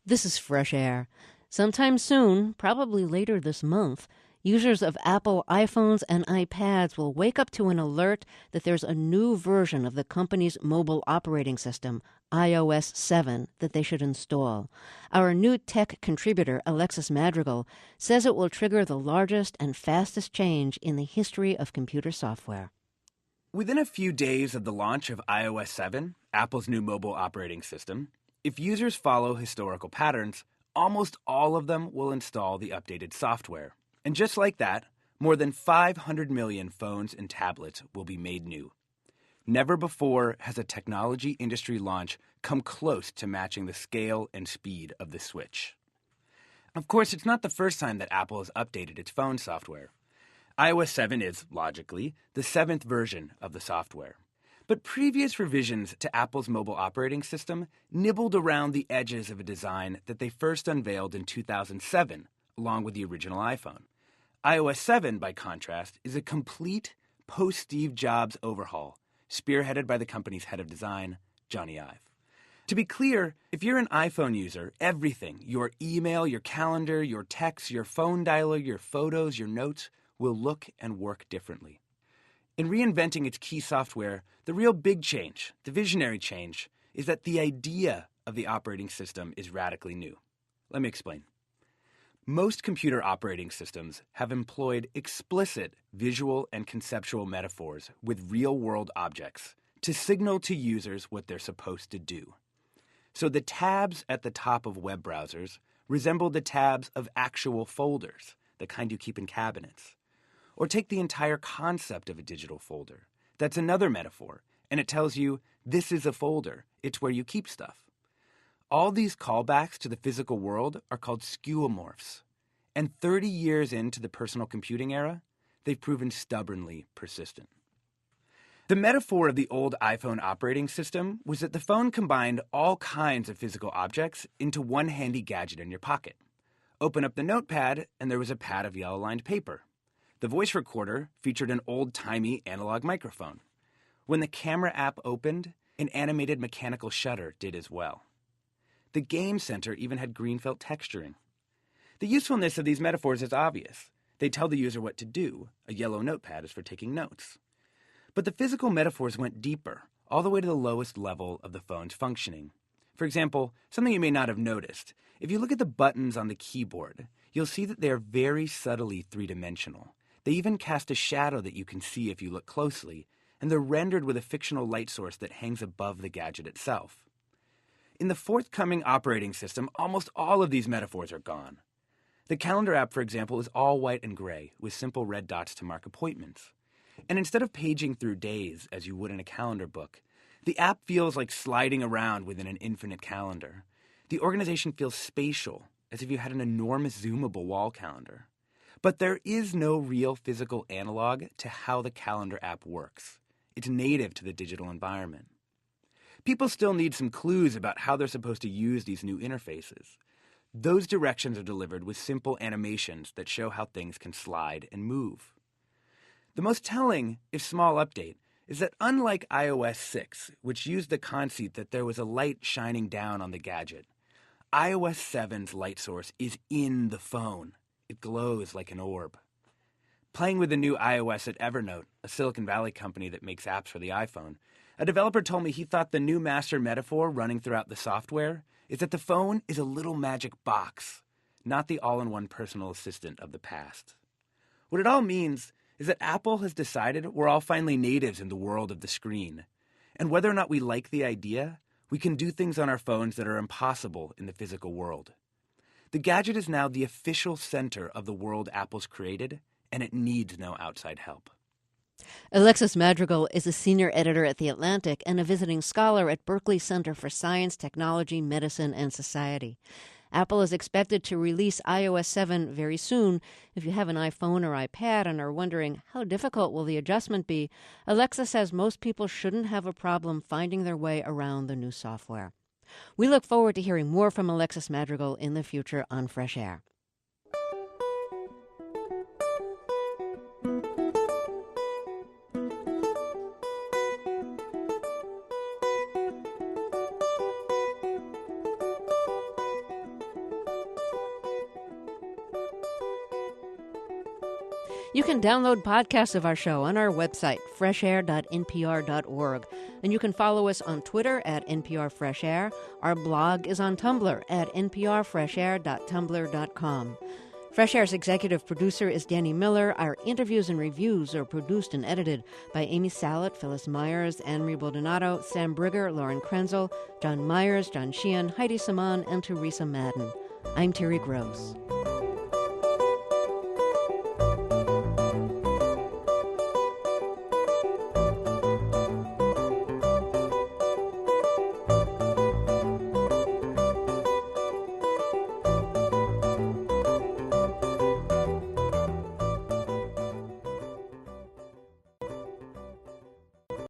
This is Fresh Air. Sometime soon, probably later this month, users of Apple iPhones and iPads will wake up to an alert that there's a new version of the company's mobile operating system, iOS 7, that they should install. Our new tech contributor, Alexis Madrigal, says it will trigger the largest and fastest change in the history of computer software. Within a few days of the launch of iOS 7, Apple's new mobile operating system, if users follow historical patterns, almost all of them will install the updated software. And just like that, more than 500 million phones and tablets will be made new. Never before has a technology industry launch come close to matching the scale and speed of the switch. Of course, it's not the first time that Apple has updated its phone software. iOS 7 is, logically, the 7th version of the software. But previous revisions to Apple's mobile operating system nibbled around the edges of a design that they first unveiled in 2007, along with the original iPhone. iOS 7, by contrast, is a complete post-Steve Jobs overhaul, spearheaded by the company's head of design, Johnny Ive. To be clear, if you're an iPhone user, everything, your email, your calendar, your texts, your phone dialer, your photos, your notes, will look and work differently. In reinventing its key software, the real big change, the visionary change, is that the idea of the operating system is radically new. Let me explain. Most computer operating systems have employed explicit visual and conceptual metaphors with real-world objects to signal to users what they're supposed to do. So the tabs at the top of web browsers resemble the tabs of actual folders, the kind you keep in cabinets. Or take the entire concept of a digital folder. That's another metaphor, and it tells you, this is a folder. It's where you keep stuff. All these callbacks to the physical world are called skeuomorphs. And 30 years into the personal computing era, they've proven stubbornly persistent. The metaphor of the old iPhone operating system was that the phone combined all kinds of physical objects into one handy gadget in your pocket. Open up the notepad, and there was a pad of yellow-lined paper. The voice recorder featured an old-timey analog microphone. When the camera app opened, an animated mechanical shutter did as well. The game center even had green felt texturing. The usefulness of these metaphors is obvious. They tell the user what to do. A yellow notepad is for taking notes. But the physical metaphors went deeper, all the way to the lowest level of the phone's functioning. For example, something you may not have noticed. If you look at the buttons on the keyboard, you'll see that they are very subtly three-dimensional. They even cast a shadow that you can see if you look closely, and they're rendered with a fictional light source that hangs above the gadget itself. In the forthcoming operating system, almost all of these metaphors are gone. The calendar app, for example, is all white and gray, with simple red dots to mark appointments. And instead of paging through days, as you would in a calendar book, the app feels like sliding around within an infinite calendar. The organization feels spatial, as if you had an enormous zoomable wall calendar. But there is no real physical analog to how the calendar app works. It's native to the digital environment. People still need some clues about how they're supposed to use these new interfaces. Those directions are delivered with simple animations that show how things can slide and move. The most telling, if small, update is that unlike iOS 6, which used the conceit that there was a light shining down on the gadget, iOS 7's light source is in the phone. It glows like an orb. Playing with the new iOS at Evernote, a Silicon Valley company that makes apps for the iPhone, a developer told me he thought the new master metaphor running throughout the software is that the phone is a little magic box, not the all-in-one personal assistant of the past. What it all means is that Apple has decided we're all finally natives in the world of the screen. And whether or not we like the idea, we can do things on our phones that are impossible in the physical world. The gadget is now the official center of the world Apple's created, and it needs no outside help. Alexis Madrigal is a senior editor at The Atlantic and a visiting scholar at Berkeley Center for Science, Technology, Medicine, and Society. Apple is expected to release iOS 7 very soon. If you have an iPhone or iPad and are wondering how difficult will the adjustment be, Alexa says most people shouldn't have a problem finding their way around the new software. We look forward to hearing more from Alexis Madrigal in the future on Fresh Air. You can download podcasts of our show on our website, freshair.npr.org. And you can follow us on Twitter at NPR Fresh Air. Our blog is on Tumblr at nprfreshair.tumblr.com. Fresh Air's executive producer is Danny Miller. Our interviews and reviews are produced and edited by Amy Salet, Phyllis Myers, Anne-Marie Baldonado, Sam Brigger, Lauren Krenzel, John Myers, John Sheehan, Heidi Saman, and Teresa Madden. I'm Terry Gross.